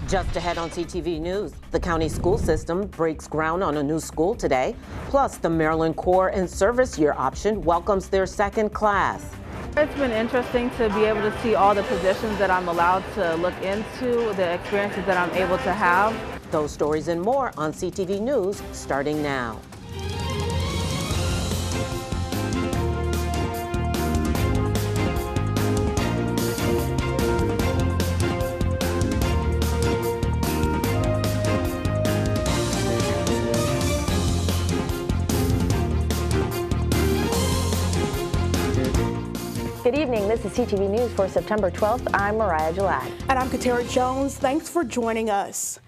Just ahead on CTV News, the county school system breaks ground on a new school today. Plus, the Maryland Corps and Service Year option welcomes their second class. It's been interesting to be able to see all the positions that I'm allowed to look into, the experiences that I'm able to have. Those stories and more on CTV News starting now. Good evening. This is CTV News for September 12th. I'm Mariah Jalad. And I'm Katera Jones. Thanks for joining us.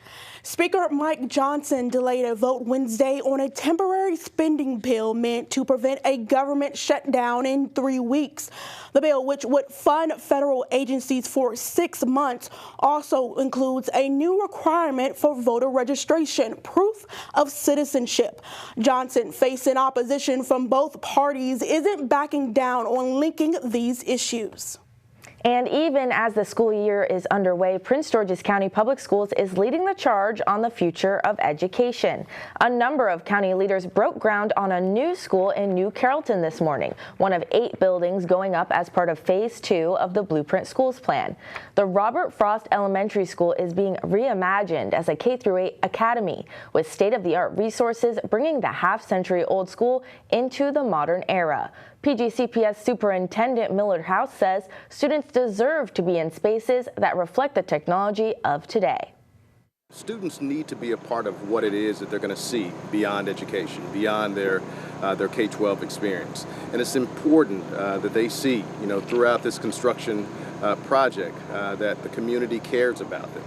Speaker Mike Johnson delayed a vote Wednesday on a temporary spending bill meant to prevent a government shutdown in 3 weeks. The bill, which would fund federal agencies for 6 months, also includes a new requirement for voter registration, proof of citizenship. Johnson, facing opposition from both parties, isn't backing down on linking these issues. And even as the school year is underway, Prince George's County Public Schools is leading the charge on the future of education. A number of county leaders broke ground on a new school in New Carrollton this morning, one of 8 buildings going up as part of Phase 2 of the Blueprint Schools Plan. The Robert Frost Elementary School is being reimagined as a K-8 academy with state-of-the-art resources, bringing the half-century-old school into the modern era. PGCPS Superintendent Millard House says students deserve to be in spaces that reflect the technology of today. Students need to be a part of what it is that they're going to see beyond education, beyond their K-12 experience. And it's important that they see, throughout this construction project that the community cares about them.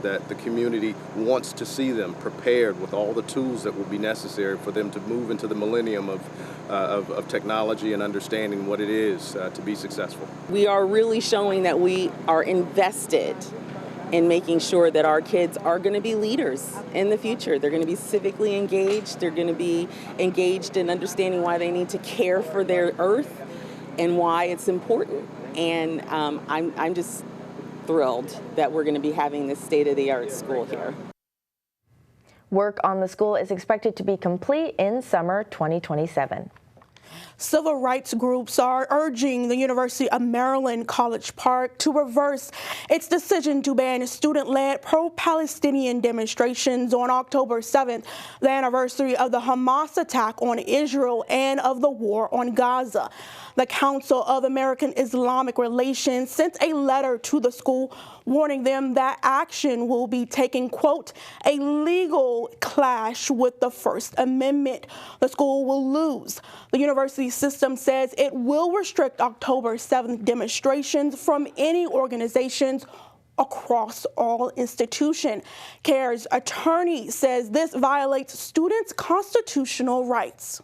That the community wants to see them prepared with all the tools that will be necessary for them to move into the millennium of technology and understanding what it is to be successful. We are really showing that we are invested in making sure that our kids are going to be leaders in the future. They're going to be civically engaged. They're going to be engaged in understanding why they need to care for their earth and why it's important. And I'm just thrilled that we're going to be having this state-of-the-art school here. Work on the school is expected to be complete in summer 2027. Civil rights groups are urging the University of Maryland College Park to reverse its decision to ban student-led pro-Palestinian demonstrations on October 7th, the anniversary of the Hamas attack on Israel and of the war on Gaza. The Council of American Islamic Relations sent a letter to the school warning them that action will be taking, quote, a legal clash with the First Amendment. The school will lose. The university system says it will restrict October 7th demonstrations from any organizations across all institutions. CARE's attorney says this violates students' constitutional rights.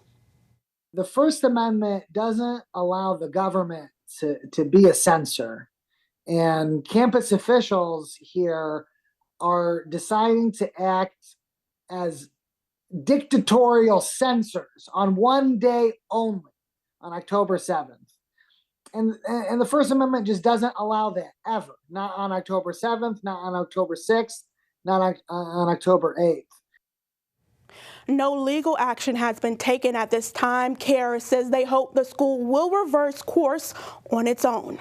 The First Amendment doesn't allow the government to be a censor. And campus officials here are deciding to act as dictatorial censors on one day only, on October 7th. And the First Amendment just doesn't allow that, ever. Not on October 7th, not on October 6th, not on October 8th. No legal action has been taken at this time. CARE says they hope the school will reverse course on its own.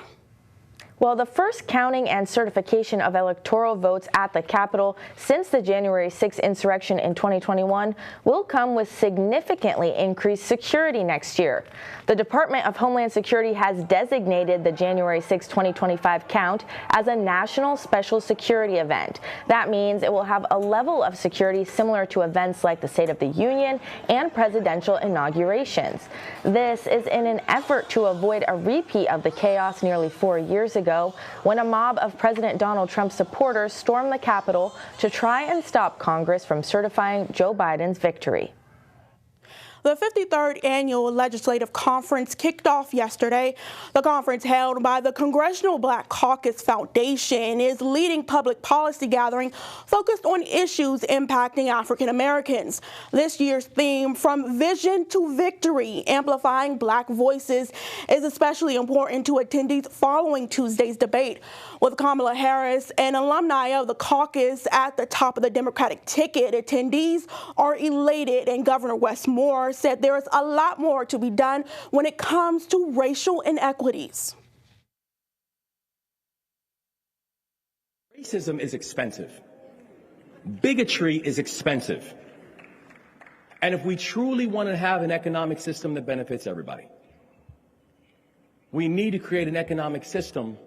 Well, the first counting and certification of electoral votes at the Capitol since the January 6th insurrection in 2021 will come with significantly increased security next year. The Department of Homeland Security has designated the January 6, 2025 count as a national special security event. That means it will have a level of security similar to events like the State of the Union and presidential inaugurations. This is in an effort to avoid a repeat of the chaos nearly 4 years ago, when a mob of President Donald Trump supporters stormed the Capitol to try and stop Congress from certifying Joe Biden's victory. The 53rd Annual Legislative Conference kicked off yesterday. The conference, held by the Congressional Black Caucus Foundation, is leading public policy gathering focused on issues impacting African Americans. This year's theme, From Vision to Victory, Amplifying Black Voices, is especially important to attendees following Tuesday's debate. With Kamala Harris, an alumni of the caucus, at the top of the Democratic ticket, attendees are elated, and Governor Wes Moore said there is a lot more to be done when it comes to racial inequities. Racism is expensive. Bigotry is expensive. And if we truly want to have an economic system that benefits everybody, we need to create an economic system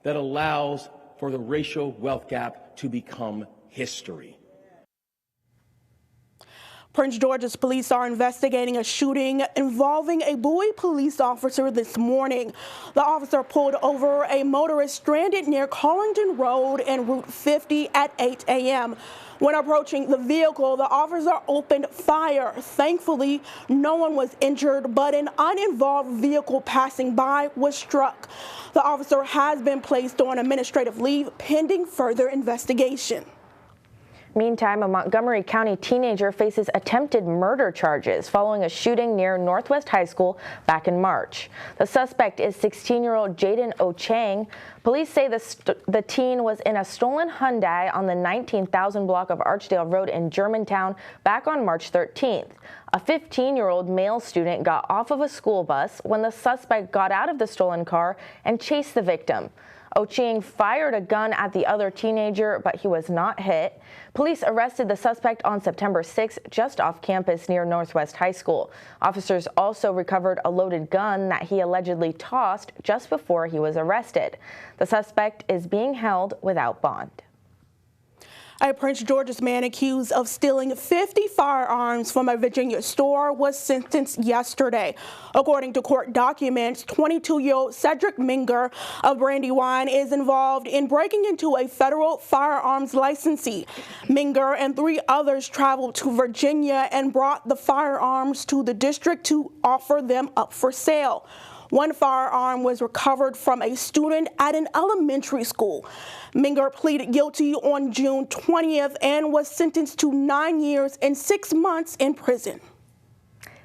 that allows for the racial wealth gap to become history. Prince George's police are investigating a shooting involving a Bowie police officer this morning. The officer pulled over a motorist stranded near Collington Road and Route 50 at 8 a.m. When approaching the vehicle, the officer opened fire. Thankfully, no one was injured, but an uninvolved vehicle passing by was struck. The officer has been placed on administrative leave pending further investigation. Meantime, a Montgomery County teenager faces attempted murder charges following a shooting near Northwest High School back in March. The suspect is 16-year-old Jaden Ochang. Police say the teen was in a stolen Hyundai on the 19,000 block of Archdale Road in Germantown back on March 13th. A 15-year-old male student got off of a school bus when the suspect got out of the stolen car and chased the victim. Ochang fired a gun at the other teenager, but he was not hit. Police arrested the suspect on September 6 just off campus near Northwest High School. Officers also recovered a loaded gun that he allegedly tossed just before he was arrested. The suspect is being held without bond. A Prince George's man accused of stealing 50 firearms from a Virginia store was sentenced yesterday. According to court documents, 22-year-old Cedric Minger of Brandywine is involved in breaking into a federal firearms licensee. Minger and 3 others traveled to Virginia and brought the firearms to the district to offer them up for sale. One firearm was recovered from a student at an elementary school. Minger pleaded guilty on June 20th and was sentenced to 9 years and 6 months in prison.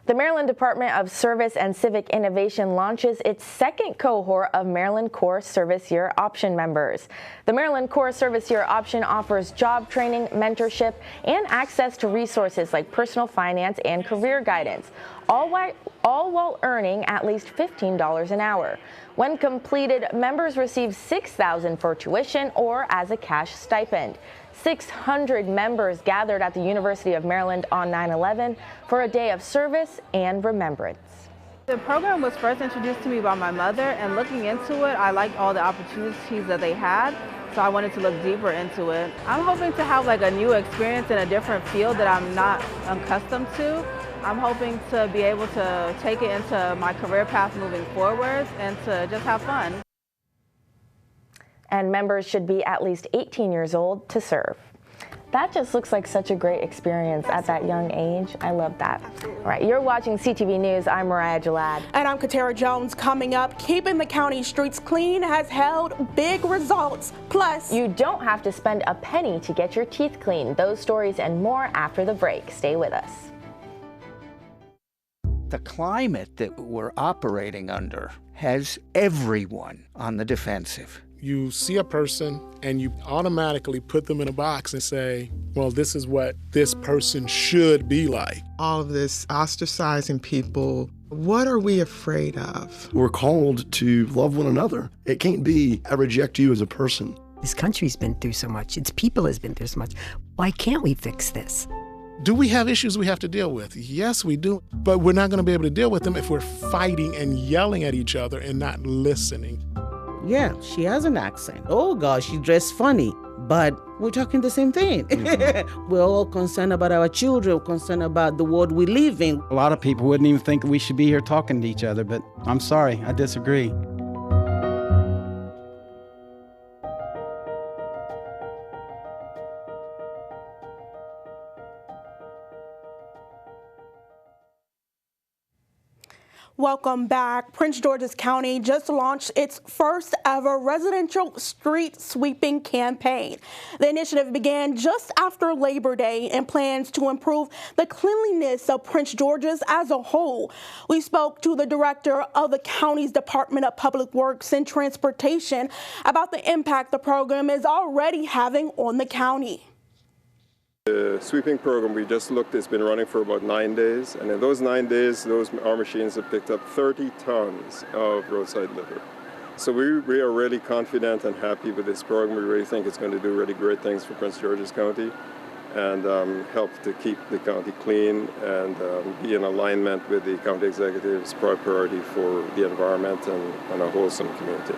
The Maryland Department of Service and Civic Innovation launches its second cohort of Maryland Core Service Year Option members. The Maryland Core Service Year Option offers job training, mentorship, and access to resources like personal finance and career guidance, all while earning at least $15 an hour. When completed, members receive $6,000 for tuition or as a cash stipend. 600 members gathered at the University of Maryland on 9/11 for a day of service and remembrance. The program was first introduced to me by my mother, and looking into it, I liked all the opportunities that they had, so I wanted to look deeper into it. I'm hoping to have like a new experience in a different field that I'm not accustomed to. I'm hoping to be able to take it into my career path moving forward and to just have fun. And members should be at least 18 years old to serve. That just looks like such a great experience at that young age. I love that. Absolutely. All right, you're watching CTV News. I'm Mariah Jalad. And I'm Katara Jones. Coming up, keeping the county streets clean has held big results. Plus, you don't have to spend a penny to get your teeth clean. Those stories and more after the break. Stay with us. The climate that we're operating under has everyone on the defensive. You see a person and you automatically put them in a box and say, well, this is what this person should be like. All of this ostracizing people, what are we afraid of? We're called to love one another. It can't be, I reject you as a person. This country's been through so much. Its people has been through so much. Why can't we fix this? Do we have issues we have to deal with? Yes, we do. But we're not going to be able to deal with them if we're fighting and yelling at each other and not listening. Yeah, she has an accent. Oh gosh, she dressed funny, but we're talking the same thing. Mm-hmm. We're all concerned about our children, concerned about the world we live in. A lot of people wouldn't even think we should be here talking to each other, but I'm sorry, I disagree. Welcome back. Prince George's County just launched its first ever residential street sweeping campaign. The initiative began just after Labor Day and plans to improve the cleanliness of Prince George's as a whole. We spoke to the director of the county's Department of Public Works and Transportation about the impact the program is already having on the county. The sweeping program we just looked, it's been running for about 9 days, and in those 9 days, our machines have picked up 30 tons of roadside litter. So we are really confident and happy with this program. We really think it's going to do really great things for Prince George's County and help to keep the county clean and be in alignment with the county executive's priority for the environment and a wholesome community.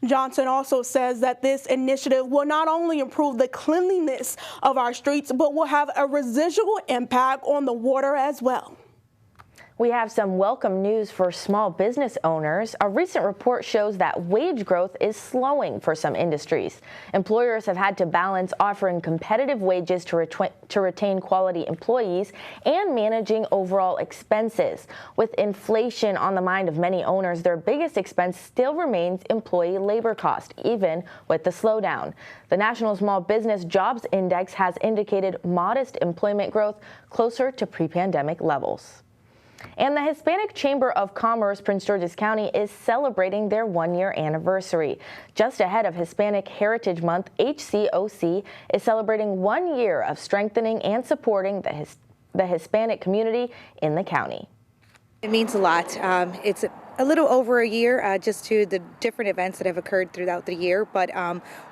Johnson also says that this initiative will not only improve the cleanliness of our streets, but will have a residual impact on the water as well. We have some welcome news for small business owners. A recent report shows that wage growth is slowing for some industries. Employers have had to balance offering competitive wages to retain quality employees and managing overall expenses. With inflation on the mind of many owners, their biggest expense still remains employee labor cost, even with the slowdown. The National Small Business Jobs Index has indicated modest employment growth closer to pre-pandemic levels. And the Hispanic Chamber of Commerce Prince George's County is celebrating their one-year anniversary. Just ahead of Hispanic Heritage Month, HCOC is celebrating 1 year of strengthening and supporting the Hispanic community in the county. It means a lot. It's a little over a year just to the different events that have occurred throughout the year, but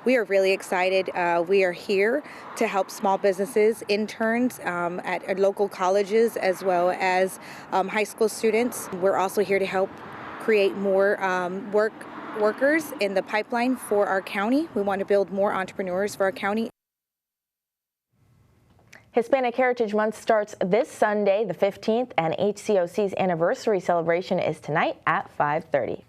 we are really excited. We are here to help small businesses, interns at local colleges, as well as high school students. We're also here to help create more workers in the pipeline for our county. We want to build more entrepreneurs for our county. Hispanic Heritage Month starts this Sunday, the 15th, and HCOC's anniversary celebration is tonight at 5:30.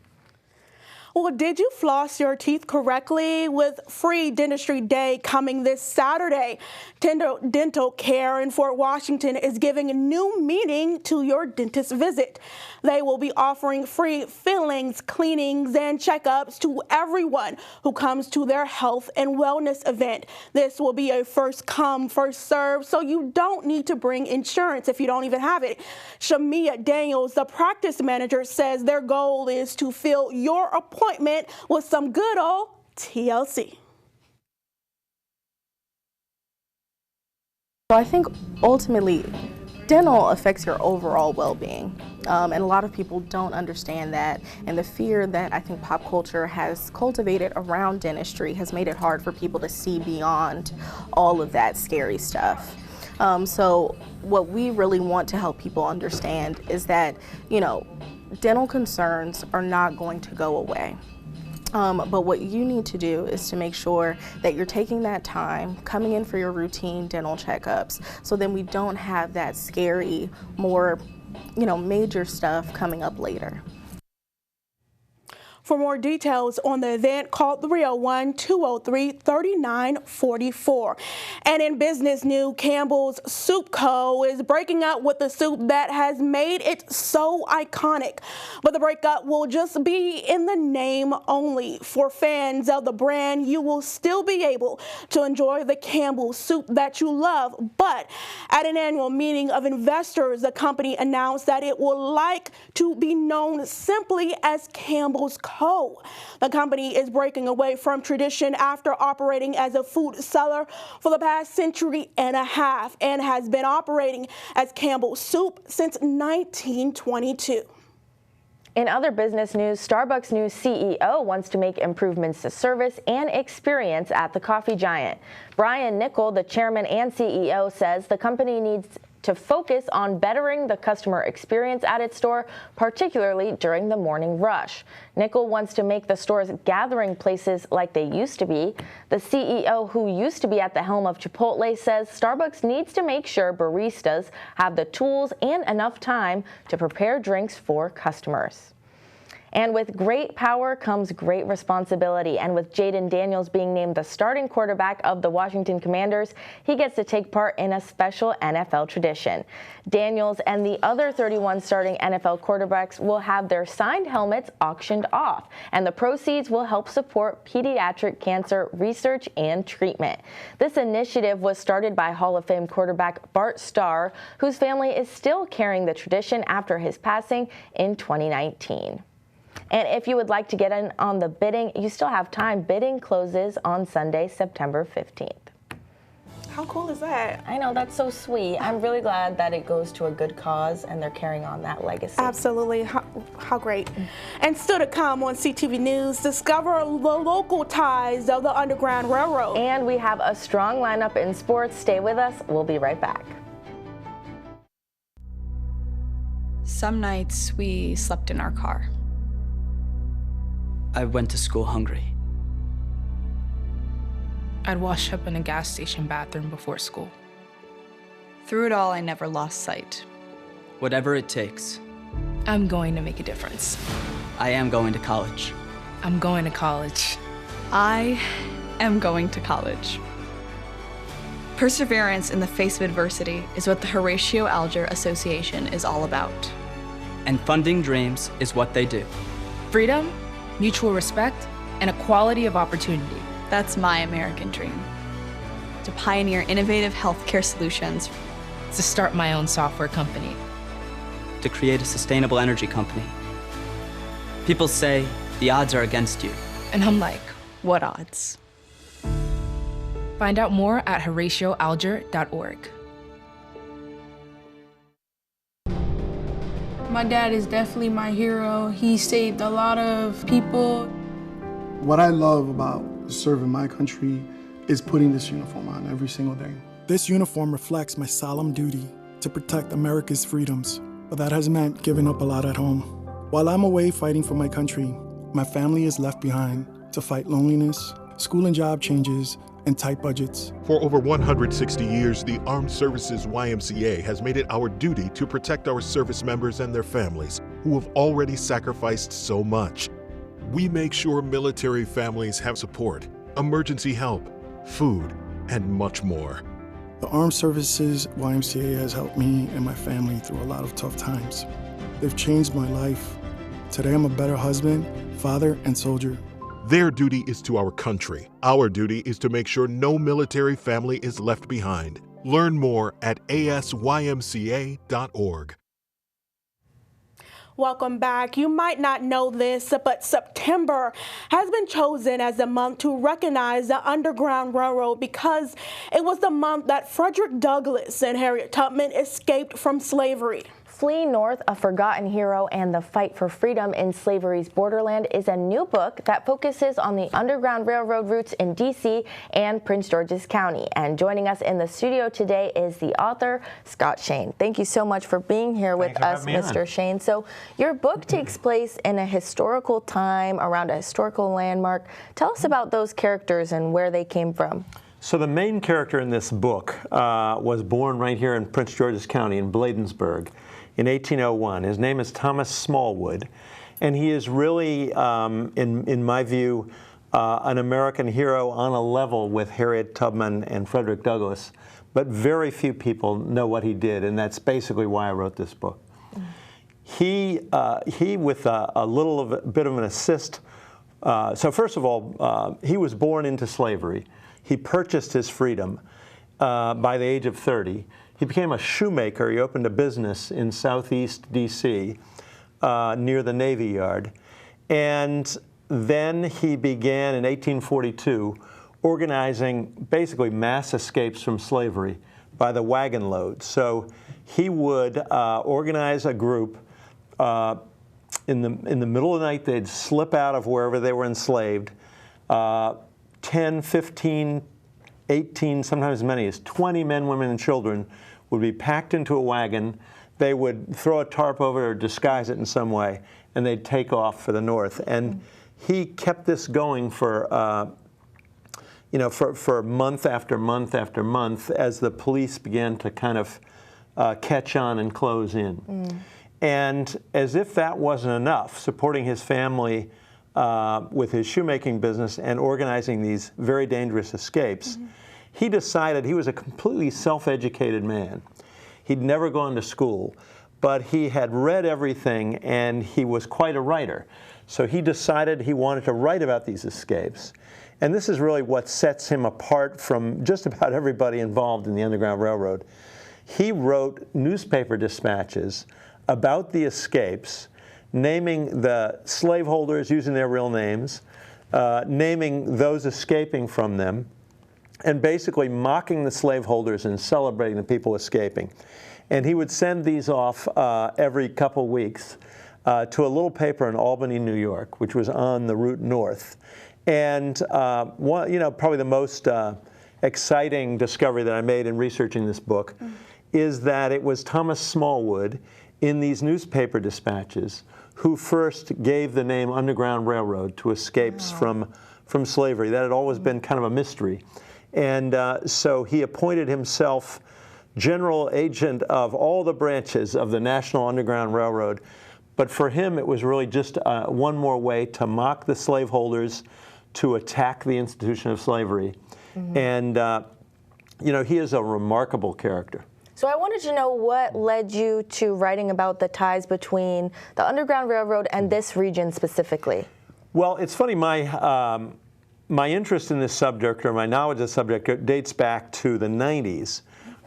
Well, did you floss your teeth correctly? With Free Dentistry Day coming this Saturday, Dental Care in Fort Washington is giving a new meaning to your dentist visit. They will be offering free fillings, cleanings, and checkups to everyone who comes to their health and wellness event. This will be a first come, first serve, so you don't need to bring insurance if you don't even have it. Shamia Daniels, the practice manager, says their goal is to fill your appointment with some good old TLC. So I think ultimately dental affects your overall well-being, and a lot of people don't understand that, and the fear that I think pop culture has cultivated around dentistry has made it hard for people to see beyond all of that scary stuff. So what we really want to help people understand is that, dental concerns are not going to go away. But what you need to do is to make sure that you're taking that time, coming in for your routine dental checkups, so then we don't have that scary, more, major stuff coming up later. For more details on the event, call 301-203-3944. And in business news, Campbell's Soup Co. is breaking up with the soup that has made it so iconic. But the breakup will just be in the name only. For fans of the brand, you will still be able to enjoy the Campbell's soup that you love. But at an annual meeting of investors, the company announced that it would like to be known simply as Campbell's Co. The company is breaking away from tradition after operating as a food seller for the past century and a half and has been operating as Campbell's Soup since 1922. In other business news, Starbucks' new CEO wants to make improvements to service and experience at the coffee giant. Brian Niccol, the chairman and CEO, says the company needs to focus on bettering the customer experience at its store, particularly during the morning rush. Niccol wants to make the stores gathering places like they used to be. The CEO, who used to be at the helm of Chipotle, says Starbucks needs to make sure baristas have the tools and enough time to prepare drinks for customers. And with great power comes great responsibility. And with Jaden Daniels being named the starting quarterback of the Washington Commanders, he gets to take part in a special NFL tradition. Daniels and the other 31 starting NFL quarterbacks will have their signed helmets auctioned off, and the proceeds will help support pediatric cancer research and treatment. This initiative was started by Hall of Fame quarterback Bart Starr, whose family is still carrying the tradition after his passing in 2019. And if you would like to get in on the bidding, you still have time. Bidding closes on Sunday, September 15th. How cool is that? I know, that's so sweet. I'm really glad that it goes to a good cause and they're carrying on that legacy. Absolutely. How great. And still to come on CTV News, discover the local ties of the Underground Railroad. And we have a strong lineup in sports. Stay with us. We'll be right back. Some nights we slept in our car. I went to school hungry. I'd wash up in a gas station bathroom before school. Through it all, I never lost sight. Whatever it takes. I'm going to make a difference. I am going to college. I'm going to college. I am going to college. Perseverance in the face of adversity is what the Horatio Alger Association is all about. And funding dreams is what they do. Freedom, mutual respect, and equality of opportunity. That's my American dream. To pioneer innovative healthcare solutions. To start my own software company. To create a sustainable energy company. People say the odds are against you. And I'm like, what odds? Find out more at horatioalger.org. My dad is definitely my hero. He saved a lot of people. What I love about serving my country is putting this uniform on every single day. This uniform reflects my solemn duty to protect America's freedoms, but that has meant giving up a lot at home. While I'm away fighting for my country, my family is left behind to fight loneliness, school and job changes, and tight budgets. For over 160 years, the Armed Services YMCA has made it our duty to protect our service members and their families who have already sacrificed so much. We make sure military families have support, emergency help, food, and much more. The Armed Services YMCA has helped me and my family through a lot of tough times. They've changed my life. Today I'm a better husband, father, and soldier. Their duty is to our country. Our duty is to make sure no military family is left behind. Learn more at asymca.org. Welcome back. You might not know this, but September has been chosen as the month to recognize the Underground Railroad because it was the month that Frederick Douglass and Harriet Tubman escaped from slavery. Flee North, A Forgotten Hero and the Fight for Freedom in Slavery's Borderland is a new book that focuses on the Underground Railroad routes in D.C. and Prince George's County. And joining us in the studio today is the author, Scott Shane. Thank you so much for being here with us, Mr. Shane. So your book takes place in a historical time around a historical landmark. Tell us about those characters and where they came from. So the main character in this book was born right here in Prince George's County in Bladensburg in 1801. His name is Thomas Smallwood, and he is really, in my view, an American hero on a level with Harriet Tubman and Frederick Douglass, but very few people know what he did, and that's basically why I wrote this book. He with a bit of an assist, so first of all, he was born into slavery. He purchased his freedom by the age of 30. He became a shoemaker. He opened a business in southeast D.C. Near the Navy Yard. And then he began in 1842 organizing basically mass escapes from slavery by the wagon load. So he would organize a group. In the middle of the night, they'd slip out of wherever they were enslaved. 10, 15, 18, sometimes as many as 20 men, women, and children would be packed into a wagon. They would throw a tarp over it or disguise it in some way, and they'd take off for the north. And he kept this going for, for month after month after month as the police began to kind of catch on and close in. And as if that wasn't enough, supporting his family with his shoemaking business and organizing these very dangerous escapes, he decided he was a completely self-educated man. He'd never gone to school, but he had read everything and he was quite a writer. So he decided he wanted to write about these escapes. And this is really what sets him apart from just about everybody involved in the Underground Railroad. He wrote newspaper dispatches about the escapes, naming the slaveholders using their real names, naming those escaping from them, and basically mocking the slaveholders and celebrating the people escaping. And he would send these off every couple weeks to a little paper in Albany, New York, which was on the route north. And probably the most exciting discovery that I made in researching this book is that it was Thomas Smallwood in these newspaper dispatches who first gave the name Underground Railroad to escapes from slavery. That had always been kind of a mystery. And so he appointed himself general agent of all the branches of the National Underground Railroad. But for him, it was really just one more way to mock the slaveholders, to attack the institution of slavery. And, he is a remarkable character. So I wanted to know what led you to writing about the ties between the Underground Railroad and this region specifically. Well, it's funny, my interest in this subject, or my knowledge of the subject, dates back to the 90s.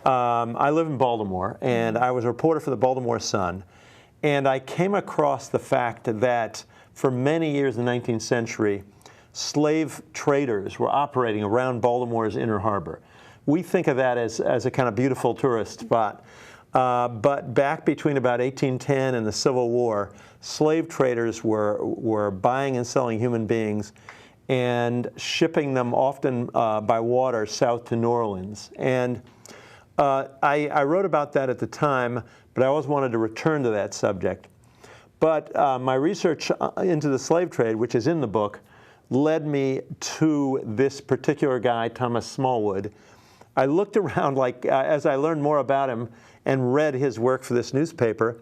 I live in Baltimore, and I was a reporter for the Baltimore Sun. And I came across the fact that for many years in the 19th century, slave traders were operating around Baltimore's Inner Harbor. We think of that as a kind of beautiful tourist spot. But back between about 1810 and the Civil War, slave traders were buying and selling human beings and shipping them often by water south to New Orleans. And I wrote about that at the time, but I always wanted to return to that subject. But my research into the slave trade, which is in the book, led me to this particular guy, Thomas Smallwood. I looked around, as I learned more about him and read his work for this newspaper,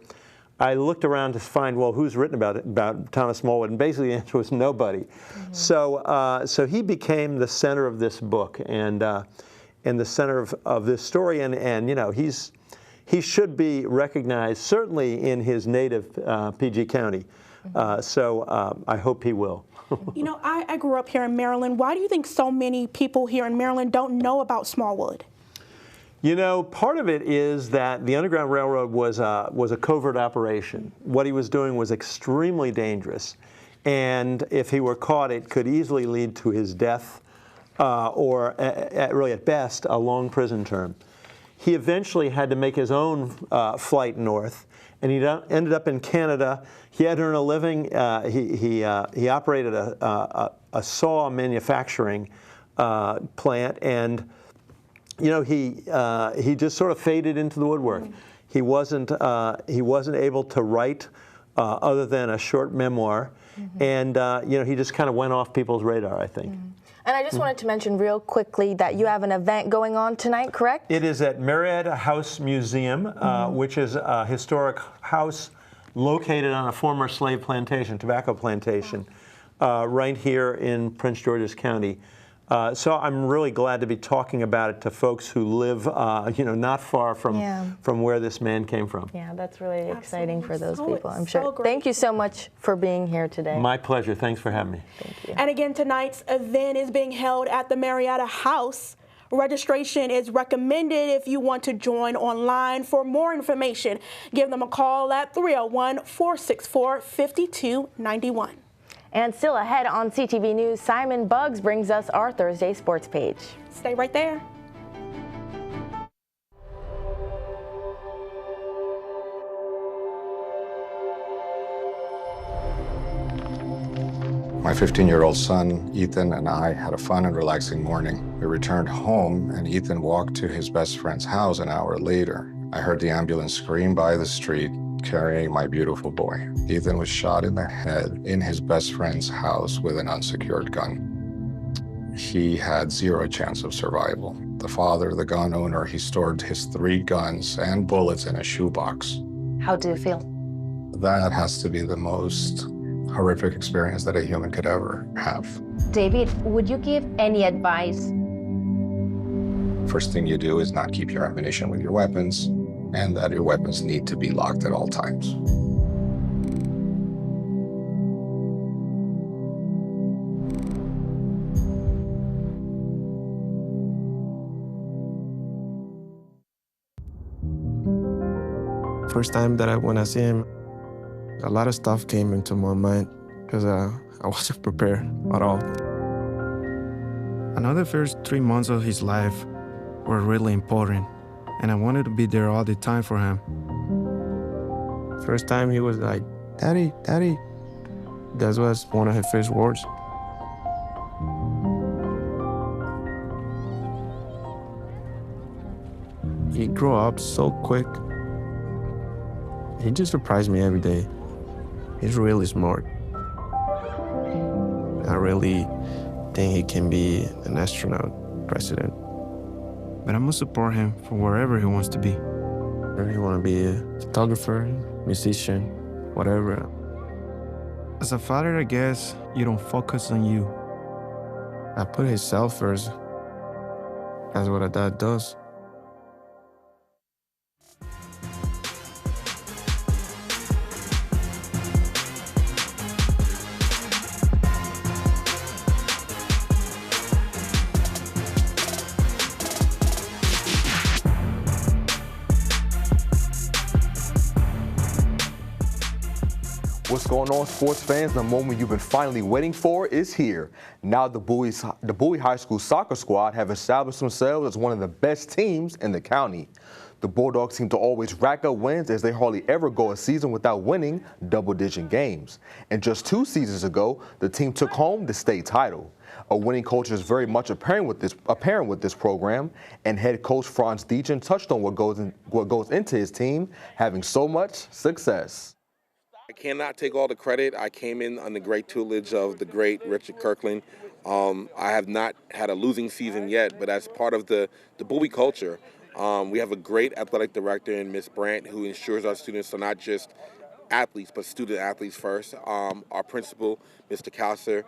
I looked around to find, well, who's written about Thomas Smallwood, and basically the answer was nobody. So he became the center of this book and the center of this story, and he should be recognized certainly in his native PG County. So I hope he will. I grew up here in Maryland. Why do you think so many people here in Maryland don't know about Smallwood? Part of it is that the Underground Railroad was a covert operation. What he was doing was extremely dangerous, and if he were caught, it could easily lead to his death, or really at best, a long prison term. He eventually had to make his own flight north, and he ended up in Canada. He had to earn a living. He operated a saw manufacturing plant, and he just sort of faded into the woodwork. He wasn't able to write other than a short memoir, and he just kind of went off people's radar, I think. And I just wanted to mention real quickly that you have an event going on tonight, correct? It is at Marietta House Museum, which is a historic house located on a former slave plantation, tobacco plantation, right here in Prince George's County. So I'm really glad to be talking about it to folks who live, not far from where this man came from. Yeah, that's really exciting for those people, I'm sure. Thank you so much for being here today. My pleasure. Thanks for having me. Thank you. And again, tonight's event is being held at the Marietta House. Registration is recommended if you want to join online. For more information, give them a call at 301-464-5291. And still ahead on CTV News, Simon Buggs brings us our Thursday sports page. Stay right there. My 15-year-old son, Ethan, and I had a fun and relaxing morning. We returned home, and Ethan walked to his best friend's house an hour later. I heard the ambulance scream by the street, carrying my beautiful boy. Ethan was shot in the head in his best friend's house with an unsecured gun. He had zero chance of survival. The father, the gun owner, he stored his 3 guns and bullets in a shoebox. How do you feel? That has to be the most horrific experience that a human could ever have. David, would you give any advice? First thing you do is not keep your ammunition with your weapons, and that your weapons need to be locked at all times. First time that when I see him, a lot of stuff came into my mind because I wasn't prepared at all. I know the first 3 months of his life were really important, and I wanted to be there all the time for him. First time he was like, "Daddy, Daddy." That was one of his first words. He grew up so quick. He just surprised me every day. He's really smart. I really think he can be an astronaut, president. But I'm gonna support him for wherever he wants to be. Whether he wanna be a photographer, musician, whatever. As a father, I guess you don't focus on you. I put himself first. That's what a dad does. What's going on, sports fans? The moment you've been finally waiting for is here. Now the Bowie High School soccer squad have established themselves as one of the best teams in the county. The Bulldogs seem to always rack up wins as they hardly ever go a season without winning double-digit games. And just 2 seasons ago, the team took home the state title. A winning culture is very much apparent with this program, and head coach Franz Deacon touched on what goes into his team having so much success. I cannot take all the credit. I came in on the great tutelage of the great Richard Kirkland. I have not had a losing season yet, but as part of the Bowie culture, we have a great athletic director in Ms. Brandt who ensures our students are not just athletes, but student athletes first. Our principal, Mr. Kauser,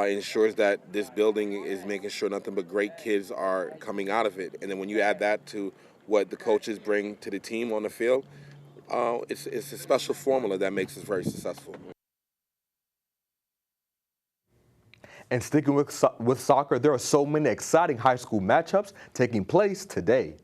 ensures that this building is making sure nothing but great kids are coming out of it. And then when you add that to what the coaches bring to the team on the field, it's a special formula that makes us very successful. And sticking with soccer, there are so many exciting high school matchups taking place today.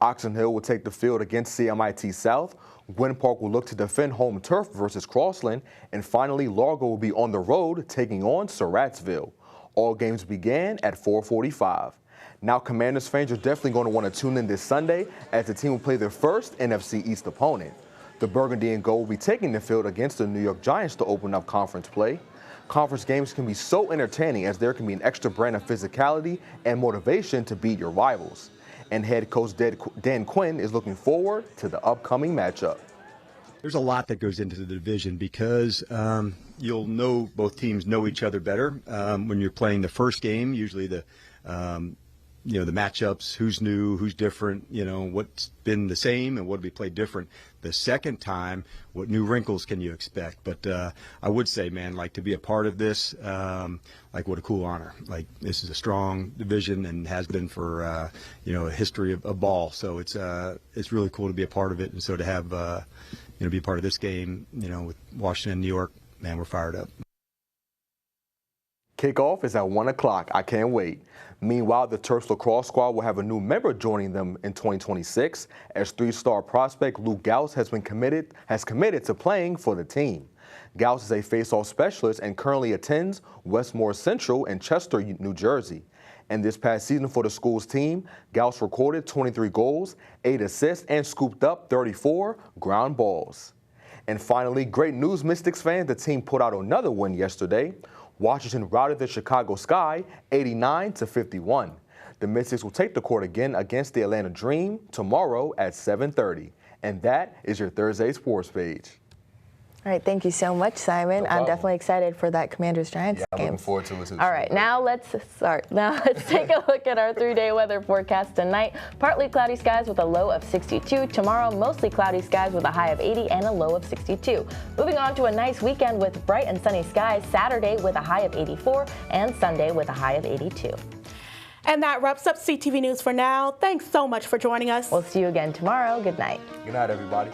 Oxon Hill will take the field against CMIT South. Gwynn Park will look to defend home turf versus Crossland. And finally, Largo will be on the road taking on Surrattsville. All games began at 4:45. Now, Commanders fans are definitely going to want to tune in this Sunday as the team will play their first NFC East opponent. The Burgundy and Gold will be taking the field against the New York Giants to open up conference play. Conference games can be so entertaining as there can be an extra brand of physicality and motivation to beat your rivals. And head coach Dan Quinn is looking forward to the upcoming matchup. There's a lot that goes into the division because you'll know both teams know each other better when you're playing the first game. Usually the matchups, who's new, who's different, what's been the same and what do we play different. The second time, what new wrinkles can you expect? But I would say, man, like to be a part of this, what a cool honor. Like this is a strong division and has been for, a history of ball. So it's really cool to be a part of it. And so to have, be a part of this game, with Washington and New York, man, we're fired up. Kickoff is at 1 o'clock. I can't wait. Meanwhile, the Terps lacrosse squad will have a new member joining them in 2026 as 3-star prospect Luke Gauss has committed to playing for the team. Gauss is a face-off specialist and currently attends Westmore Central in Chester, New Jersey. And this past season for the school's team, Gauss recorded 23 goals, 8 assists, and scooped up 34 ground balls. And finally, great news, Mystics fans, the team put out another win yesterday. Washington routed the Chicago Sky 89-51. The Mystics will take the court again against the Atlanta Dream tomorrow at 7:30. And that is your Thursday Sports Page. All right, thank you so much, Simon. I'm definitely excited for that Commanders-Giants game. I'm looking forward to it too. All right, now let's take a look at our 3-day weather forecast tonight. Partly cloudy skies with a low of 62. Tomorrow, mostly cloudy skies with a high of 80 and a low of 62. Moving on to a nice weekend with bright and sunny skies. Saturday with a high of 84 and Sunday with a high of 82. And that wraps up CTV News for now. Thanks so much for joining us. We'll see you again tomorrow. Good night. Good night, everybody.